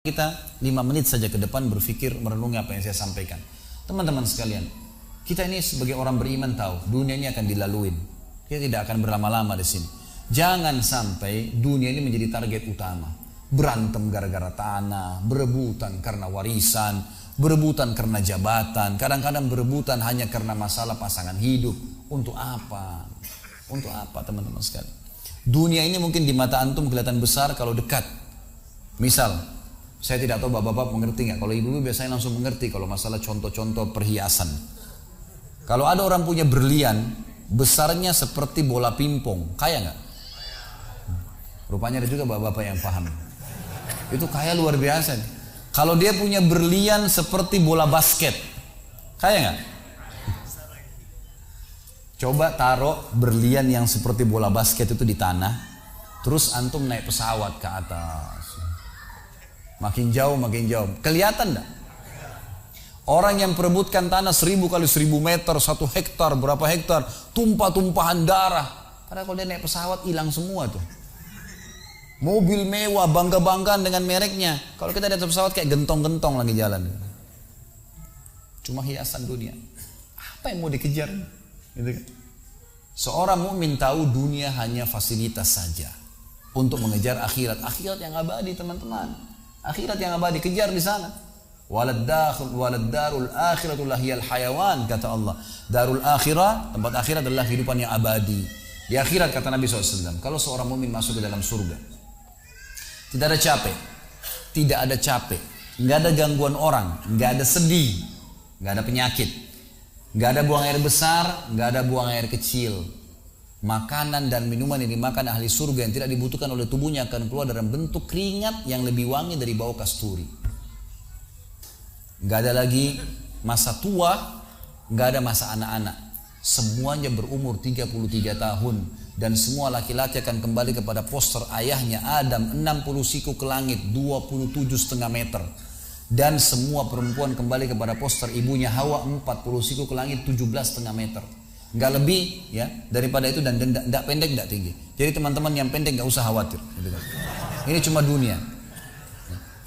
Kita 5 menit saja ke depan berpikir merenungi apa yang saya sampaikan. Teman-teman sekalian, kita ini sebagai orang beriman tahu dunia ini akan dilaluin. Kita tidak akan berlama-lama di sini. Jangan sampai dunia ini menjadi target utama. Berantem gara-gara tanah, berebutan karena warisan, berebutan karena jabatan, kadang-kadang berebutan hanya karena masalah pasangan hidup. Untuk apa? Untuk apa teman-teman sekalian? Dunia ini mungkin di mata antum kelihatan besar kalau dekat. Misal, saya tidak tahu bapak-bapak mengerti nggak. Kalau ibu-ibu biasanya langsung mengerti kalau masalah contoh-contoh perhiasan. Kalau ada orang punya berlian, besarnya seperti bola pingpong, kaya nggak? Rupanya ada juga bapak-bapak yang paham. Itu kaya luar biasa. Kalau dia punya berlian seperti bola basket, kaya nggak? Coba taruh berlian yang seperti bola basket itu di tanah, terus antum naik pesawat ke atas. Makin jauh, kelihatan enggak? Orang yang perebutkan tanah 1000 kali 1000 meter, 1 hektar, berapa hektar, tumpah-tumpahan darah. Padahal kalau dia naik pesawat hilang semua tuh. Mobil mewah, bangga-banggaan dengan mereknya. Kalau kita di atas pesawat kayak gentong-gentong lagi jalan. Cuma hiasan dunia. Apa yang mau dikejar? Gitu kan? Seorang mukmin tahu dunia hanya fasilitas saja untuk mengejar akhirat. Akhirat yang abadi teman-teman. Akhirat yang abadi, kejar di sana. Walad darul akhiratul lahiyal hayawan, kata Allah. Darul akhirah, tempat akhirat adalah kehidupan yang abadi. Di akhirat kata Nabi SAW, kalau seorang mukmin masuk ke dalam surga, tidak ada capek, nggak ada gangguan orang, nggak ada sedih, nggak ada penyakit, nggak ada buang air besar, nggak ada buang air kecil. Makanan dan minuman yang dimakan ahli surga yang tidak dibutuhkan oleh tubuhnya akan keluar dalam bentuk keringat yang lebih wangi dari bau kasturi. Gak ada lagi masa tua, gak ada masa anak-anak. Semuanya berumur 33 tahun. Dan semua laki-laki akan kembali kepada poster ayahnya Adam 60 siku ke langit 27,5 meter. Dan semua perempuan kembali kepada poster ibunya Hawa 40 siku ke langit 17,5 meter. Nggak lebih ya daripada itu, dan tidak pendek tidak tinggi. Jadi teman-teman yang pendek nggak usah khawatir. Ini cuma dunia.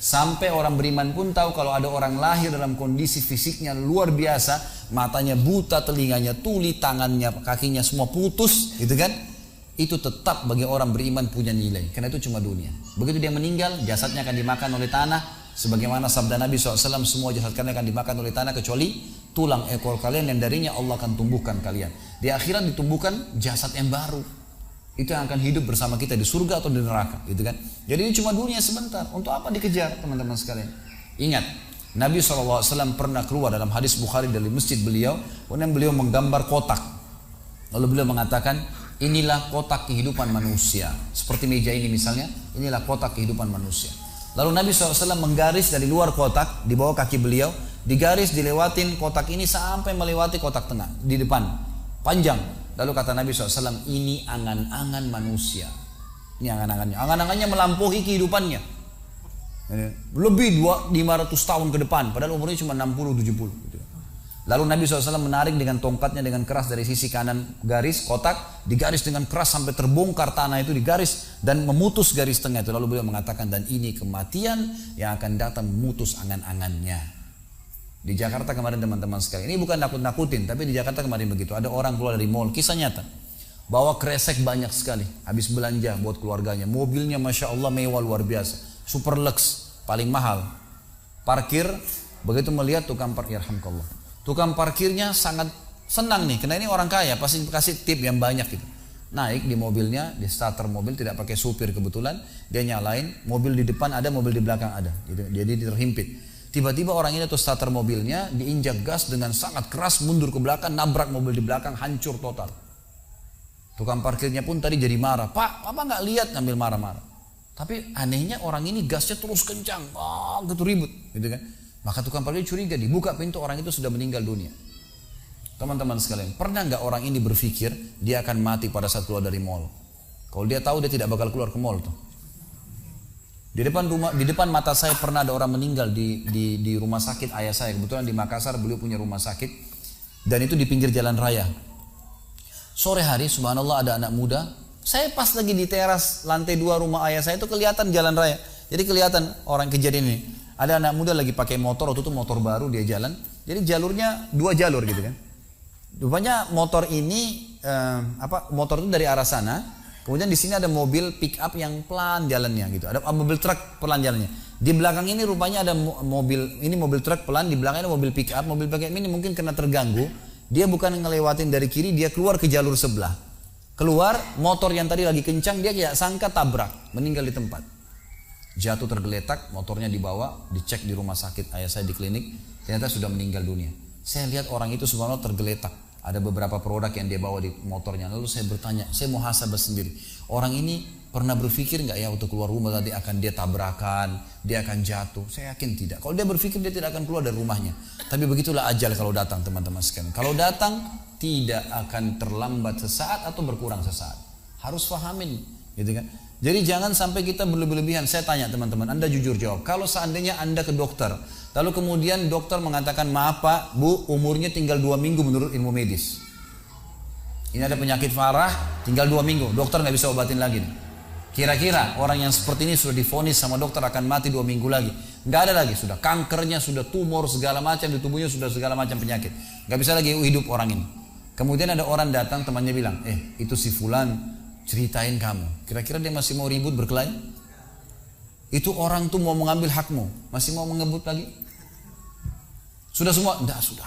Sampai orang beriman pun tahu kalau ada orang lahir dalam kondisi fisiknya luar biasa, matanya buta, telinganya tuli, tangannya, kakinya semua putus, gitu kan? Itu tetap bagi orang beriman punya nilai. Karena itu cuma dunia. Begitu dia meninggal, jasadnya akan dimakan oleh tanah. Sebagaimana sabda Nabi SAW, semua jasad kalian akan dimakan oleh tanah kecuali tulang ekor kalian yang darinya Allah akan tumbuhkan kalian. Di akhirat ditumbuhkan jasad yang baru. Itu yang akan hidup bersama kita di surga atau di neraka, gitu kan? Jadi ini cuma dunia sebentar. Untuk apa dikejar, teman-teman sekalian? Ingat, Nabi SAW pernah keluar dalam hadis Bukhari dari masjid beliau, kemudian beliau menggambar kotak. Lalu beliau mengatakan, inilah kotak kehidupan manusia. Seperti meja ini misalnya, inilah kotak kehidupan manusia. Lalu Nabi SAW menggaris dari luar kotak, di bawah kaki beliau, digaris, dilewatin kotak ini sampai melewati kotak tengah, di depan, panjang. Lalu kata Nabi SAW, ini angan-angan manusia. Ini angan-angannya. Angan-angannya melampaui kehidupannya. Lebih 500 tahun ke depan, padahal umurnya cuma 60-70. Lalu Nabi SAW menarik dengan tongkatnya dengan keras dari sisi kanan garis kotak, digaris dengan keras sampai terbongkar tanah itu digaris dan memutus garis tengah itu. Lalu beliau mengatakan, dan ini kematian yang akan datang memutus angan-angannya. Di Jakarta kemarin teman-teman sekalian, ini bukan nakut-nakutin, tapi di Jakarta kemarin begitu. Ada orang keluar dari mall, kisah nyata, bawa kresek banyak sekali, habis belanja buat keluarganya. Mobilnya Masya Allah mewah luar biasa, super lux, paling mahal. Parkir, begitu melihat tukang parkir, alhamdulillah. Tukang parkirnya sangat senang nih, karena ini orang kaya, pasti kasih tip yang banyak gitu. Naik di mobilnya, di starter mobil, tidak pakai supir kebetulan, dia nyalain, mobil di depan ada, mobil di belakang ada, gitu. Jadi terhimpit. Tiba-tiba orang ini tuh starter mobilnya, diinjak gas dengan sangat keras, mundur ke belakang, nabrak mobil di belakang, hancur total. Tukang parkirnya pun tadi jadi marah, Pak, apa nggak lihat, ngambil marah-marah. Tapi anehnya orang ini gasnya terus kencang, gitu ribut, gitu kan. Maka tukang parkir curiga, dibuka pintu, orang itu sudah meninggal dunia. Teman-teman sekalian, pernah nggak orang ini berpikir dia akan mati pada saat keluar dari mall? Kalau dia tahu dia tidak bakal keluar ke mall tuh. Di depan mata saya pernah ada orang meninggal di rumah sakit ayah saya. Kebetulan di Makassar beliau punya rumah sakit dan itu di pinggir jalan raya. Sore hari subhanallah ada anak muda. Saya pas lagi di teras lantai 2 rumah ayah saya itu kelihatan jalan raya. Jadi kelihatan orang kejadian ini. Ada anak muda lagi pakai motor, waktu itu motor baru dia jalan. Jadi jalurnya 2 jalur gitu kan. Rupanya motor ini motor itu dari arah sana. Kemudian di sini ada mobil pick up yang pelan jalannya gitu. Ada mobil truk pelan jalannya. Di belakang ini rupanya ada mobil truk pelan, di belakangnya ada mobil pick up. Mobil pick up ini mungkin karena terganggu, dia bukan ngelewatin dari kiri, dia keluar ke jalur sebelah. Keluar, motor yang tadi lagi kencang, dia kayak sangka tabrak, meninggal di tempat. Jatuh tergeletak, motornya dibawa, dicek di rumah sakit ayah saya di klinik, ternyata sudah meninggal dunia. Saya lihat orang itu subhanallah tergeletak. Ada beberapa produk yang dia bawa di motornya. Lalu saya bertanya, saya muhasabah sendiri. Orang ini pernah berpikir nggak ya untuk keluar rumah tadi akan dia tabrakan, dia akan jatuh? Saya yakin tidak. Kalau dia berpikir dia tidak akan keluar dari rumahnya. Tapi begitulah ajal kalau datang teman-teman sekalian. Kalau datang tidak akan terlambat sesaat atau berkurang sesaat. Harus fahamin, gitu kan? Jadi jangan sampai kita berlebihan. Saya tanya teman-teman, Anda jujur jawab. Kalau seandainya Anda ke dokter, lalu kemudian dokter mengatakan, maaf Pak, Bu, umurnya tinggal 2 minggu menurut ilmu medis. Ini ada penyakit parah, tinggal 2 minggu, dokter nggak bisa obatin lagi. Kira-kira orang yang seperti ini sudah divonis sama dokter akan mati 2 minggu lagi. Nggak ada lagi, sudah kankernya, sudah tumor segala macam di tubuhnya, sudah segala macam penyakit. Nggak bisa lagi hidup orang ini. Kemudian ada orang datang, temannya bilang, itu si Fulan ceritain kamu. Kira-kira dia masih mau ribut berkelahi? Itu orang tuh mau mengambil hakmu, masih mau mengebut lagi? Sudah semua? Enggak, sudah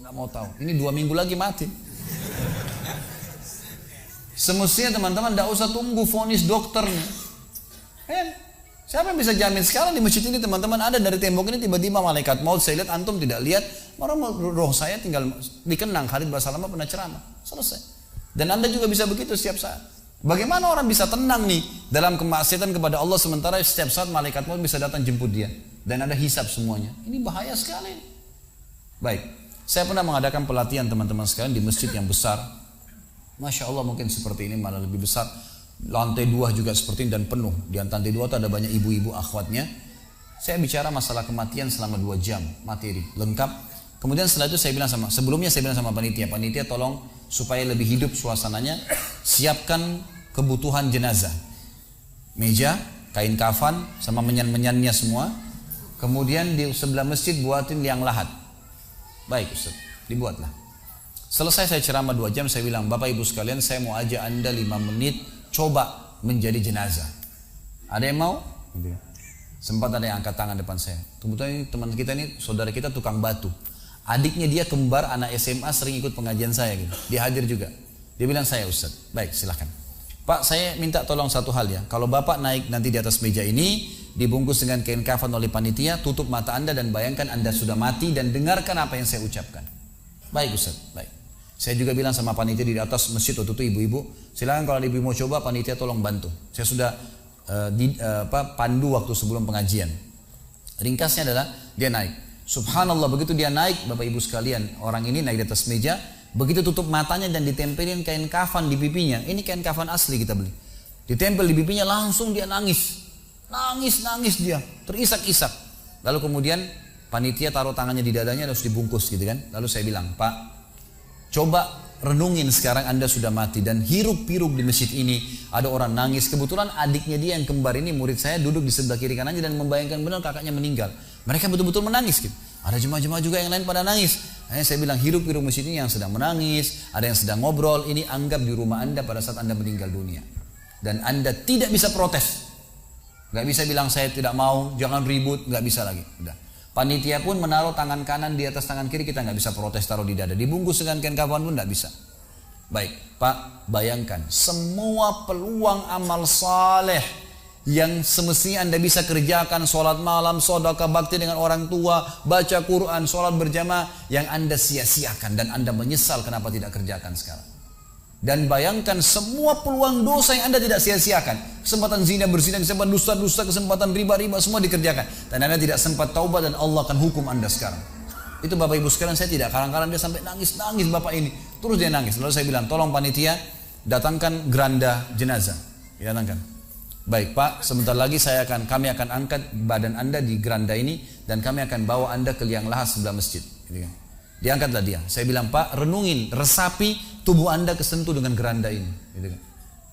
nggak mau tahu. Ini 2 minggu lagi mati. Semestinya teman-teman enggak usah tunggu vonis dokternya. Siapa yang bisa jamin sekarang di masjid ini teman-teman ada dari tembok ini tiba-tiba malaikat maut, saya lihat antum tidak lihat, orang roh saya tinggal dikenang. Khalid Basalamah pernah ceramah, selesai. Dan Anda juga bisa begitu setiap saat. Bagaimana orang bisa tenang nih dalam kemaksiatan kepada Allah sementara setiap saat malaikat maut bisa datang jemput dia dan ada hisab semuanya. Ini bahaya sekali. Baik, saya pernah mengadakan pelatihan teman-teman sekalian di masjid yang besar. Masya Allah mungkin seperti ini malah lebih besar. Lantai 2 juga seperti ini dan penuh. Di lantai 2 itu ada banyak ibu-ibu akhwatnya. Saya bicara masalah kematian selama 2 jam materi lengkap. Kemudian setelah itu sebelumnya saya bilang sama panitia tolong supaya lebih hidup suasananya, siapkan kebutuhan jenazah. Meja, kain kafan, sama menyan-menyannya semua. Kemudian di sebelah masjid buatin liang lahat. Baik Ustaz, dibuatlah. Selesai saya ceramah 2 jam, saya bilang, Bapak Ibu sekalian, saya mau ajak Anda 5 menit coba menjadi jenazah. Ada yang mau? Sempat ada yang angkat tangan depan saya. Kebetulan ini teman kita ini, saudara kita tukang batu. Adiknya dia kembar anak SMA sering ikut pengajian saya gitu. Dia hadir juga. Dia bilang, saya Ustaz. Baik, silahkan. Pak, saya minta tolong satu hal ya. Kalau Bapak naik nanti di atas meja ini, dibungkus dengan kain kafan oleh panitia, tutup mata Anda dan bayangkan Anda sudah mati dan dengarkan apa yang saya ucapkan. Baik Ustaz, baik. Saya juga bilang sama panitia di atas masjid waktu itu, ibu-ibu, silakan kalau ibu mau coba, panitia tolong bantu. Saya sudah pandu waktu sebelum pengajian. Ringkasnya adalah dia naik. Subhanallah, begitu dia naik, Bapak Ibu sekalian, orang ini naik di atas meja, begitu tutup matanya dan ditempelin kain kafan di pipinya. Ini kain kafan asli kita beli. Ditempel di pipinya, langsung dia nangis dia, terisak-isak. Lalu kemudian panitia taruh tangannya di dadanya, harus dibungkus gitu kan. Lalu saya bilang, Pak, coba renungin sekarang Anda sudah mati dan hiruk-pikuk di masjid ini ada orang nangis. Kebetulan adiknya dia yang kembar ini murid saya duduk di sebelah kiri kanannya dan membayangkan benar kakaknya meninggal. Mereka betul-betul menangis gitu. Ada jemaah-jemaah juga yang lain pada nangis. Saya bilang hiruk-pikuk masjid ini yang sedang menangis, ada yang sedang ngobrol, ini anggap di rumah Anda pada saat Anda meninggal dunia. Dan Anda tidak bisa protes. Gak bisa bilang saya tidak mau, jangan ribut, gak bisa lagi. Udah. Panitia pun menaruh tangan kanan di atas tangan kiri, kita nggak bisa protes taruh di dada. Dibungkus dengan kain kafan pun nggak bisa. Baik, Pak, bayangkan semua peluang amal saleh yang semestinya Anda bisa kerjakan, sholat malam, sedekah bakti dengan orang tua, baca Quran, sholat berjamaah, yang Anda sia-siakan dan Anda menyesal kenapa tidak kerjakan sekarang. Dan bayangkan semua peluang dosa yang Anda tidak sia-siakan. Kesempatan zina, berzina, kesempatan dusta-dusta, kesempatan riba-riba, semua dikerjakan. Dan Anda tidak sempat taubat dan Allah akan hukum Anda sekarang. Itu Bapak Ibu sekalian, saya tidak karang-karang dia sampai nangis Bapak ini. Terus dia nangis. Lalu saya bilang, tolong panitia datangkan geranda jenazah. Datangkan. Baik Pak, sebentar lagi kami akan angkat badan Anda di geranda ini dan kami akan bawa Anda ke liang lahat sebelah masjid. Gitu kan. Diangkatlah dia. Saya bilang, Pak, renungin, resapi tubuh Anda kesentuh dengan geranda ini. Gitu kan.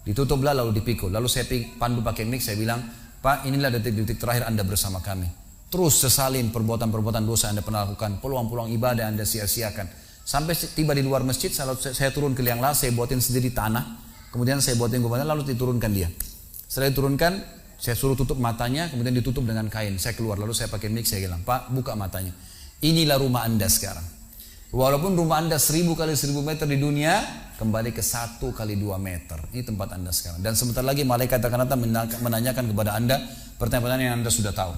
Ditutuplah lalu dipikul. Lalu saya pandu pakai mic, saya bilang, Pak, inilah detik-detik terakhir Anda bersama kami. Terus sesalin perbuatan-perbuatan dosa yang Anda pernah lakukan, peluang-peluang ibadah yang Anda sia-siakan. Sampai tiba di luar masjid, saya turun ke liang lahat, saya buatin sendiri tanah, kemudian saya buatin gubernur, lalu diturunkan dia. Setelah diturunkan, saya suruh tutup matanya, kemudian ditutup dengan kain. Saya keluar, lalu saya pakai mic, saya bilang, Pak, buka matanya. Inilah rumah Anda sekarang. Walaupun rumah Anda 1000 kali 1000 meter di dunia, kembali ke 1 kali 2 meter. Ini tempat Anda sekarang. Dan sebentar lagi malaikat akan datang menanyakan kepada Anda pertanyaan-pertanyaan yang Anda sudah tahu.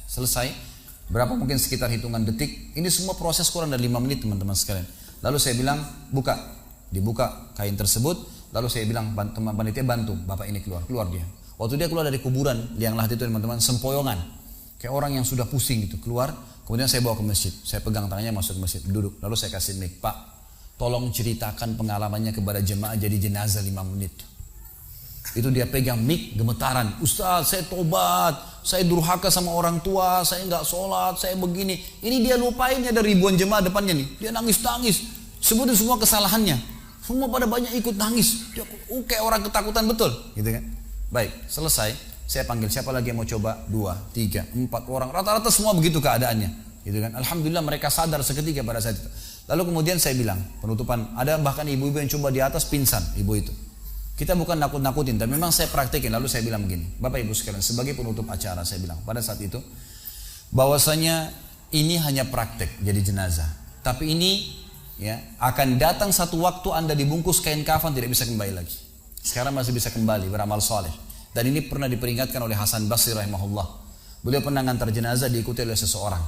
Selesai. Berapa mungkin sekitar hitungan detik. Ini semua proses kurang dari 5 menit teman-teman sekalian. Lalu saya bilang, buka. Dibuka kain tersebut. Lalu saya bilang, teman panitia bantu. Bapak ini keluar. Keluar dia. Waktu dia keluar dari kuburan, liang lahat itu teman-teman, sempoyongan. Kayak orang yang sudah pusing gitu. Keluar. Kemudian saya bawa ke masjid. Saya pegang tangannya masuk ke masjid. Duduk. Lalu saya kasih mic. Pak, tolong ceritakan pengalamannya kepada jemaah jadi jenazah 5 menit. Itu dia pegang mic, gemetaran. Ustaz, saya tobat. Saya durhaka sama orang tua. Saya nggak sholat. Saya begini. Ini dia lupain, ada ribuan jemaah depannya nih. Dia nangis-nangis. Sebutin semua kesalahannya. Semua pada banyak ikut nangis. Dia kayak orang ketakutan betul. Gitu kan. Baik, selesai. Saya panggil siapa lagi yang mau coba? 2, 3, 4 orang. Rata-rata semua begitu keadaannya. Gitu kan. Alhamdulillah mereka sadar seketika pada saat itu. Lalu kemudian saya bilang, penutupan, ada bahkan ibu-ibu yang coba di atas pingsan, ibu itu. Kita bukan nakut-nakutin, tapi memang saya praktekin. Lalu saya bilang begini, Bapak Ibu sekalian, sebagai penutup acara saya bilang pada saat itu, bahwasanya ini hanya praktek jadi jenazah. Tapi ini ya akan datang satu waktu Anda dibungkus kain kafan tidak bisa kembali lagi. Sekarang masih bisa kembali beramal soleh. Dan ini pernah diperingatkan oleh Hasan Basri rahimahullah. Beliau pernah ngantar jenazah diikuti oleh seseorang.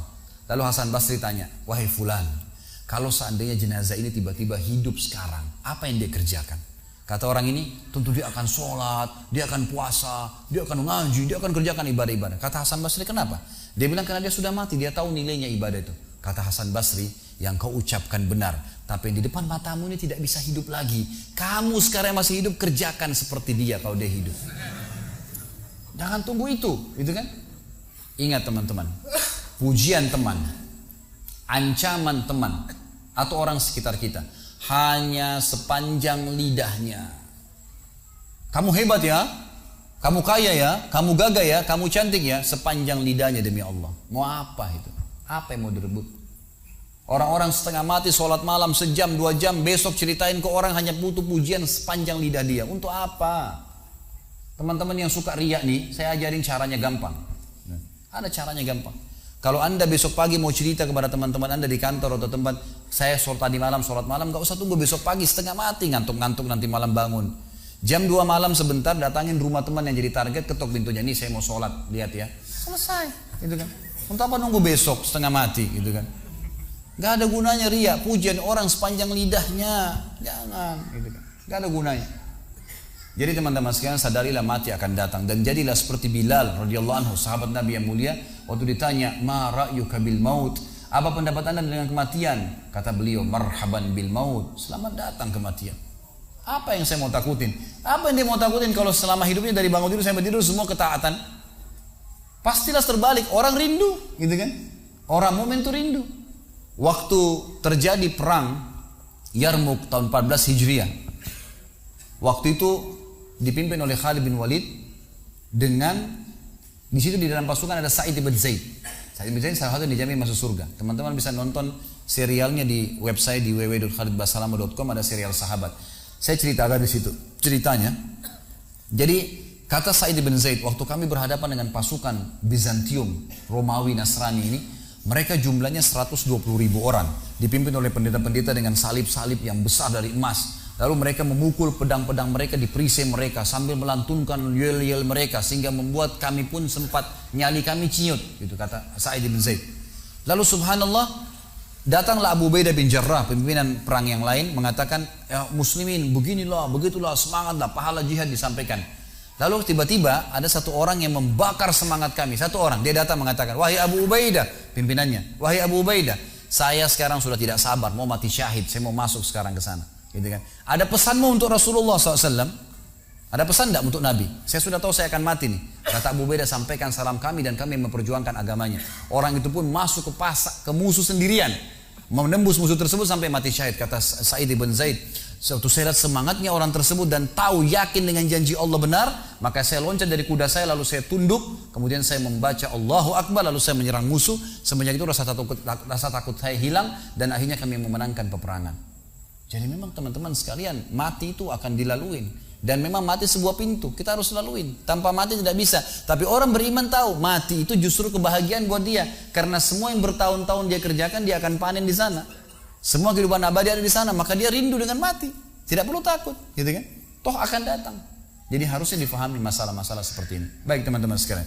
Lalu Hasan Basri tanya, wahai fulan, kalau seandainya jenazah ini tiba-tiba hidup sekarang, apa yang dia kerjakan? Kata orang ini, tentu dia akan sholat, dia akan puasa, dia akan ngaji, dia akan kerjakan ibadah-ibadah. Kata Hasan Basri, kenapa? Dia bilang karena dia sudah mati, dia tahu nilainya ibadah itu. Kata Hasan Basri, yang kau ucapkan benar, tapi di depan matamu ini tidak bisa hidup lagi. Kamu sekarang masih hidup, kerjakan seperti dia kalau dia hidup. Jangan tunggu itu, gitu kan? Ingat teman-teman, pujian teman, ancaman teman, atau orang sekitar kita, hanya sepanjang lidahnya. Kamu hebat ya, kamu kaya ya, kamu gagah ya, kamu cantik ya, sepanjang lidahnya demi Allah. Mau apa itu? Apa yang mau direbut? Orang-orang setengah mati sholat malam sejam 2 jam, besok ceritain ke orang hanya butuh pujian sepanjang lidah dia. Untuk apa? Teman-teman yang suka riak nih, saya ajarin caranya gampang. Ada caranya gampang. Kalau Anda besok pagi mau cerita kepada teman-teman Anda di kantor atau tempat, saya sholat tadi malam, sholat malam, gak usah tunggu besok pagi setengah mati, ngantuk-ngantuk nanti malam bangun. Jam 2 malam sebentar, datangin rumah teman yang jadi target, ketok pintunya, nih saya mau sholat, lihat ya. Selesai, gitu kan. Untuk apa nunggu besok setengah mati, gitu kan. Gak ada gunanya riak, pujian orang sepanjang lidahnya, jangan, gitu kan. Gak ada gunanya. Jadi teman-teman sekalian, sadarilah mati akan datang dan jadilah seperti Bilal radhiyallahu anhu, sahabat Nabi yang mulia. Waktu ditanya, "Ma ra'yuka bil maut?" Apa pendapat Anda dengan kematian? Kata beliau, "Marhaban bil maut." Selamat datang kematian. Apa yang saya mau takutin? Apa yang dia mau takutin kalau selama hidupnya dari bangun tidur sampai tidur semua ketaatan? Pastilah terbalik, orang rindu, gitu kan? Orang mukmin itu rindu. Waktu terjadi perang Yarmuk tahun 14 Hijriah. Waktu itu dipimpin oleh Khalid bin Walid dengan di situ di dalam pasukan ada Sa'id bin Zaid. Sa'id bin Zaid salah satu yang dijamin masuk surga. Teman-teman bisa nonton serialnya di website di www.khalidbasalama.com, ada serial sahabat. Saya ceritakan di situ ceritanya. Jadi kata Sa'id bin Zaid, waktu kami berhadapan dengan pasukan Bizantium, Romawi, Nasrani ini, mereka jumlahnya 120.000 orang, dipimpin oleh pendeta-pendeta dengan salib-salib yang besar dari emas. Lalu mereka memukul pedang-pedang mereka di perisai mereka sambil melantunkan yel-yel mereka sehingga membuat kami pun sempat nyali kami ciut, gitu kata Sa'id bin Zaid. Lalu subhanallah datanglah Abu Ubaidah bin Jarrah, pimpinan perang yang lain, mengatakan, ya muslimin beginilah, begitulah, semangatlah, pahala jihad disampaikan. Lalu tiba-tiba ada satu orang yang membakar semangat kami. Satu orang, dia datang mengatakan, wahai Abu Ubaidah, pimpinannya, wahai Abu Ubaidah, saya sekarang sudah tidak sabar, mau mati syahid, saya mau masuk sekarang ke sana. Gitu kan. Ada pesanmu untuk Rasulullah SAW? Ada pesan tidak untuk Nabi? Saya sudah tahu saya akan mati nih. Kata Abu Ubaidah, sampaikan salam kami dan kami memperjuangkan agamanya. Orang itu pun masuk ke musuh sendirian, menembus musuh tersebut sampai mati syahid. Kata Sa'id bin Zaid, Suatu saya lihat semangatnya orang tersebut dan tahu yakin dengan janji Allah benar, maka saya loncat dari kuda saya lalu saya tunduk, kemudian saya membaca Allahu Akbar lalu saya menyerang musuh. Semenjak itu rasa takut saya hilang dan akhirnya kami memenangkan peperangan. Jadi memang teman-teman sekalian, mati itu akan dilaluin dan memang mati sebuah pintu, kita harus laluin. Tanpa mati tidak bisa. Tapi orang beriman tahu mati itu justru kebahagiaan buat dia, karena semua yang bertahun-tahun dia kerjakan dia akan panen di sana. Semua kehidupan abadi ada di sana, maka dia rindu dengan mati. Tidak perlu takut, gitu kan? Toh akan datang. Jadi harusnya difahami masalah-masalah seperti ini. Baik teman-teman sekalian.